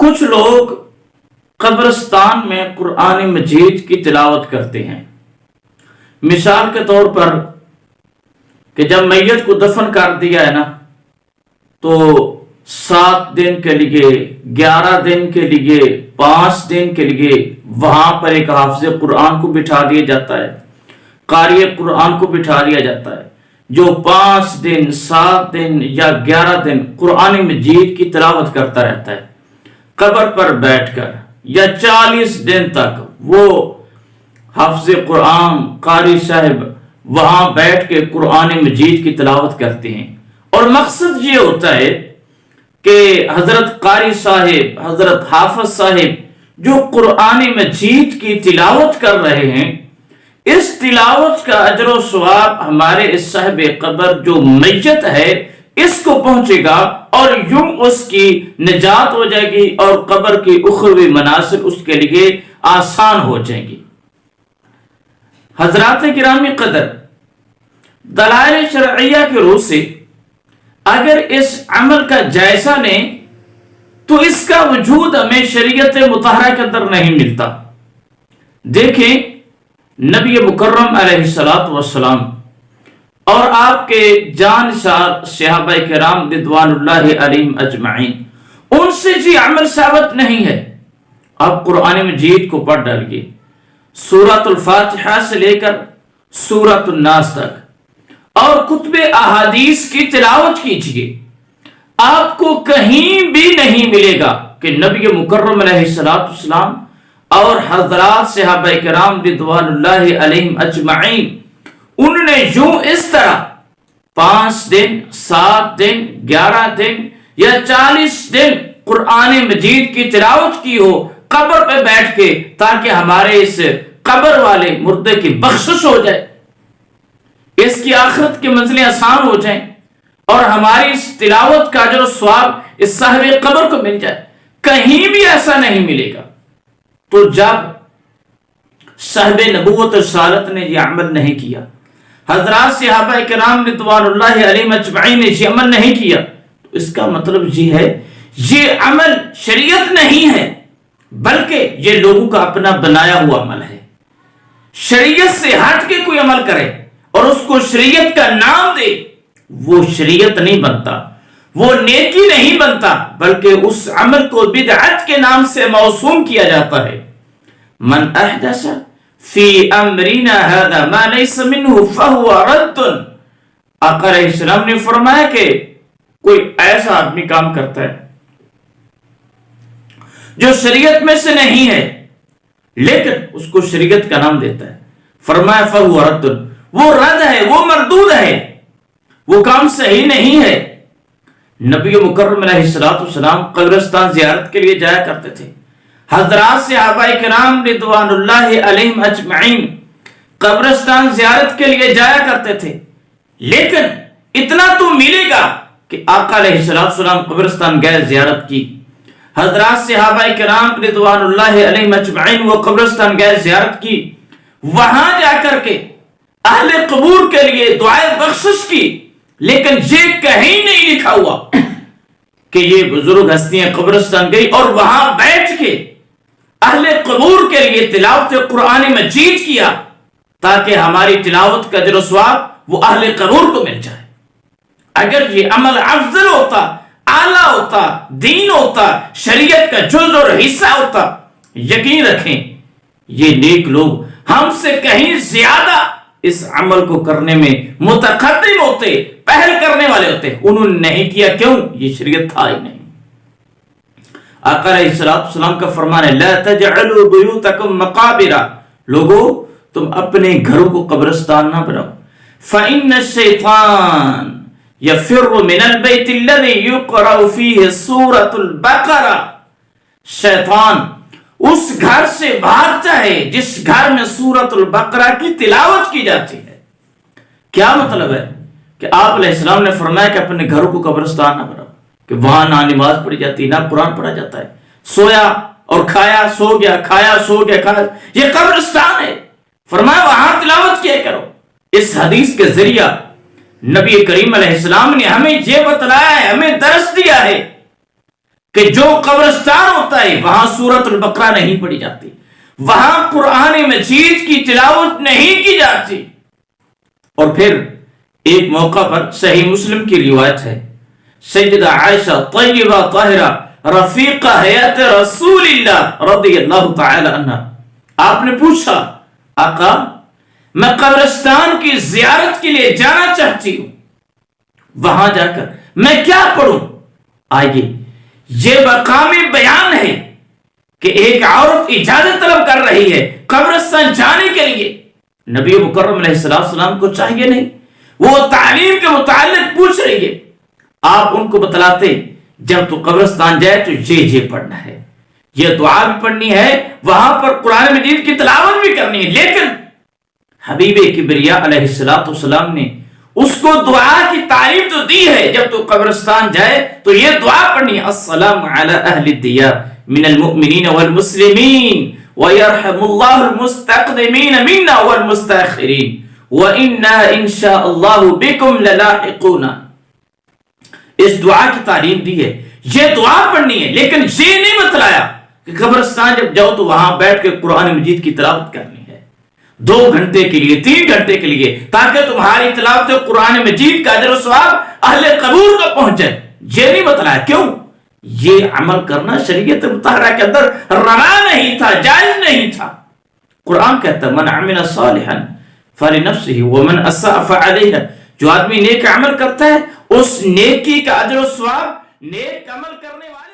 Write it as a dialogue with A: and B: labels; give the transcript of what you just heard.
A: کچھ لوگ قبرستان میں قرآن مجید کی تلاوت کرتے ہیں، مثال کے طور پر کہ جب میت کو دفن کر دیا ہے نا تو 7 دن کے لیے، 11 دن کے لیے، 5 دن کے لیے وہاں پر ایک حافظ قرآن کو بٹھا دیا جاتا ہے، قاری قرآن کو بٹھا دیا جاتا ہے، جو 5 دن، 7 دن یا 11 دن قرآن مجید کی تلاوت کرتا رہتا ہے قبر پر بیٹھ کر، یا 40 دن تک وہ حافظ قرآن قاری صاحب وہاں بیٹھ کے قرآن مجید کی تلاوت کرتے ہیں۔ اور مقصد یہ ہوتا ہے کہ حضرت قاری صاحب، حضرت حافظ صاحب جو قرآن مجید کی تلاوت کر رہے ہیں، اس تلاوت کا اجر و ثواب ہمارے اس صاحب قبر جو میت ہے اس کو پہنچے گا، اور یوں اس کی نجات ہو جائے گی اور قبر کی اخروی مناسب اس کے لیے آسان ہو جائیں گی۔ حضرات گرامی قدر، دلائل شرعیہ کی روح سے اگر اس عمل کا جائزہ لیں تو اس کا وجود ہمیں شریعت مطہرہ کے اندر نہیں ملتا۔ دیکھیں نبی مکرم علیہ السلام اور آپ کے جانشار صحابہ کرام رضوان اللہ علیہم اجمعین، ان سے جی عمل ثابت نہیں ہے۔ آپ قرآن مجید کو پڑھ ڈالیے، سورۃ الفاتحہ سے لے کر سورۃ الناس تک، اور کتب احادیث کی تلاوت کیجیے، آپ کو کہیں بھی نہیں ملے گا کہ نبی مکرم علیہ السلام اور حضرات صحابہ کرام رضوان اللہ علیہم اجمعین انہوں نے یوں اس طرح 5 دن، 7 دن، 11 دن یا 40 دن قرآن مجید کی تلاوت کی ہو قبر پہ بیٹھ کے، تاکہ ہمارے اس قبر والے مردے کی بخشش ہو جائے، اس کی آخرت کی منزلیں آسان ہو جائیں، اور ہماری اس تلاوت کا اجر و ثواب اس صاحب قبر کو مل جائے۔ کہیں بھی ایسا نہیں ملے گا۔ تو جب صاحب نبوت رسالت نے یہ عمل نہیں کیا، حضرات صحابہ کرام رضوان اللہ علیہم اجمعین نے یہ عمل نہیں کیا، تو اس کا مطلب یہ ہے یہ عمل شریعت نہیں ہے، بلکہ یہ لوگوں کا اپنا بنایا ہوا عمل ہے۔ شریعت سے ہٹ کے کوئی عمل کرے اور اس کو شریعت کا نام دے، وہ شریعت نہیں بنتا، وہ نیکی نہیں بنتا، بلکہ اس عمل کو بدعت کے نام سے موسوم کیا جاتا ہے۔ من احدث فی امرنا هذا ما لیس منہ فہو رد۔ آقا علیہ السلام نے فرمایا کہ کوئی ایسا آدمی کام کرتا ہے جو شریعت میں سے نہیں ہے لیکن اس کو شریعت کا نام دیتا ہے، فرمایا فہو رد، وہ رد ہے، وہ مردود ہے، وہ کام صحیح نہیں ہے۔ نبی مکرم علیہ السلام قبرستان زیارت کے لیے جایا کرتے تھے، حضرات صحابہ کرام رضوان اللہ علیہم اجمعین قبرستان زیارت کے لیے جایا کرتے تھے، لیکن اتنا تو ملے گا کہ آقا علیہ السلام قبرستان گئے، زیارت کی، حضرات صحابہ کرام رضوان اللہ علیہم اجمعین وہ قبرستان گئے، زیارت کی، وہاں جا کر کے اہل قبور کے لیے دعائے بخشش کی، لیکن یہ کہیں نہیں لکھا ہوا کہ یہ بزرگ ہستیاں قبرستان گئی اور وہاں بیٹھ کے اہل قبور کے لیے تلاوت قرآن مجید کیا تاکہ ہماری تلاوت کا اجر و ثواب وہ اہل قبور کو مل جائے۔ اگر یہ عمل افضل ہوتا، اعلیٰ ہوتا، دین ہوتا، شریعت کا جز اور حصہ ہوتا، یقین رکھیں یہ نیک لوگ ہم سے کہیں زیادہ اس عمل کو کرنے میں متقدم ہوتے، پہل کرنے والے ہوتے، انہوں نے نہیں کیا، کیوں؟ یہ شریعت تھا ہی نہیں۔ آقا علیہ السلام کا فرمان ہے لا تجعلوا بیوتکم مقابر، لوگو تم اپنے گھروں کو قبرستان نہ بناؤ، فإن الشیطان یفر من البیت الذی یقرأ فیہ سورۃ البقرہ، شیطان اس گھر سے بھاگتا ہے جس گھر میں سورۃ البقرہ کی تلاوت کی جاتی ہے۔ کیا مطلب ہے کہ آپ علیہ السلام نے فرمایا کہ اپنے گھروں کو قبرستان نہ بناؤ، کہ وہاں نہ نماز پڑھی جاتی، نہ قرآن پڑھا جاتا ہے، سویا اور کھایا سو گیا، کھایا سو گیا، کھایا، یہ قبرستان ہے، فرمایا وہاں تلاوت کیا کرو۔ اس حدیث کے ذریعہ نبی کریم علیہ السلام نے ہمیں یہ بتلایا ہے، ہمیں درس دیا ہے کہ جو قبرستان ہوتا جائے وہاں سورۃ البقرہ نہیں پڑھی جاتی، وہاں قرآن مجید کی تلاوت نہیں کی جاتی۔ اور پھر ایک موقع پر صحیح مسلم کی روایت ہے، سیدہ عائشہ طیبہ طاہرہ رفیقہ حیات رسول اللہ رضی اللہ تعالی عنہ، آپ نے پوچھا آقا میں قبرستان کی زیارت کے لیے جانا چاہتی ہوں، وہاں جا کر میں کیا پڑھوں؟ آئیے یہ مقامی بیان ہے کہ ایک عورت اجازت طلب کر رہی ہے قبرستان جانے کے لیے، نبی مکرم علیہ السلام کو چاہیے نہیں، وہ تعلیم کے متعلق پوچھ رہی ہے، آپ ان کو بتلاتے جب تو قبرستان جائے تو یہ پڑھنا ہے، یہ دعا بھی پڑھنی ہے، وہاں پر قرآن مجید کی تلاوت بھی کرنی ہے۔ لیکن حبیب کبریا علیہ السلام نے اس کو دعا کی تعلیم تو دی ہے، جب تو قبرستان جائے تو یہ دعا پڑھنی ہے، السلام علی اہل الدیار من المؤمنین والمسلمین ویرحم اللہ المستقدمین منا والمستاخرین وَإِنَّا إِن شَاءَ اللَّهُ بِكُمْ لَلَاحِقُونَ۔ اس دعا کی تعلیم دی ہے، یہ دعا پڑھنی ہے، لیکن یہ نہیں بتلایا کہ قبرستان جب جاؤ تو وہاں بیٹھ کے قرآن مجید کی تلاوت کرنی ہے 2 گھنٹے کے لیے 3 گھنٹے کے لیے، تاکہ تمہاری تلاوت قرآن مجید کا اجر و ثواب اہل قبور تک پہنچے۔ یہ نہیں بتلایا، کیوں؟ یہ عمل کرنا شریعت مطہرہ کے اندر روا نہیں تھا، جائز نہیں تھا۔ قرآن کہتا ہے من عمل صالحا فلنفسه ومن اساء فعليها، جو آدمی نیک عمل کرتا ہے اس نیکی کا اجر و ثواب نیک عمل کرنے والے